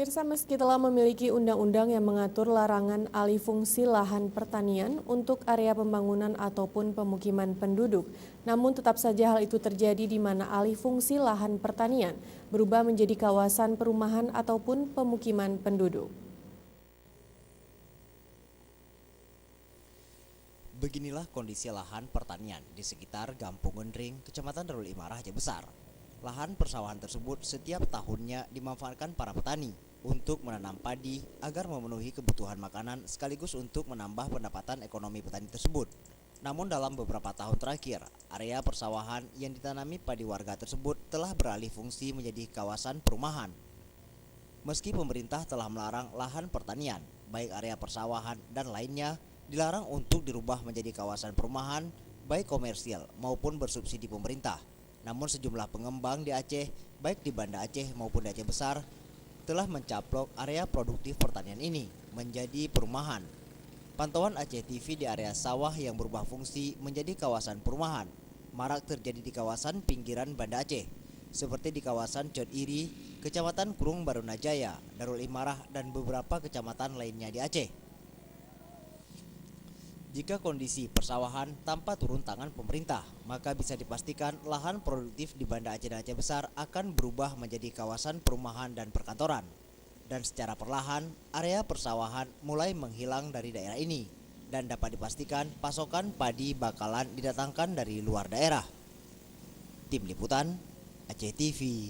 Pemirsa, meski telah memiliki undang-undang yang mengatur larangan alih fungsi lahan pertanian untuk area pembangunan ataupun pemukiman penduduk, namun tetap saja hal itu terjadi di mana alih fungsi lahan pertanian berubah menjadi kawasan perumahan ataupun pemukiman penduduk. Beginilah kondisi lahan pertanian di sekitar Gampung Gendring, Kecamatan Darul Imarah, Aceh Besar. Lahan persawahan tersebut setiap tahunnya dimanfaatkan para petani untuk menanam padi agar memenuhi kebutuhan makanan sekaligus untuk menambah pendapatan ekonomi petani tersebut. Namun dalam beberapa tahun terakhir, area persawahan yang ditanami padi warga tersebut telah beralih fungsi menjadi kawasan perumahan. Meski pemerintah telah melarang lahan pertanian, baik area persawahan dan lainnya, dilarang untuk dirubah menjadi kawasan perumahan, baik komersial maupun bersubsidi pemerintah. Namun sejumlah pengembang di Aceh, baik di Banda Aceh maupun di Aceh Besar, telah mencaplok area produktif pertanian ini menjadi perumahan. Pantauan Aceh TV di area sawah yang berubah fungsi menjadi kawasan perumahan marak terjadi di kawasan pinggiran Banda Aceh, seperti di kawasan Cot Iri, Kecamatan Kurung Barunajaya, Darul Imarah, dan beberapa kecamatan lainnya di Aceh. Jika kondisi persawahan tanpa turun tangan pemerintah, maka bisa dipastikan lahan produktif di Banda Aceh dan Aceh Besar akan berubah menjadi kawasan perumahan dan perkantoran. Dan secara perlahan, area persawahan mulai menghilang dari daerah ini, dan dapat dipastikan pasokan padi bakalan didatangkan dari luar daerah. Tim Liputan, Aceh TV.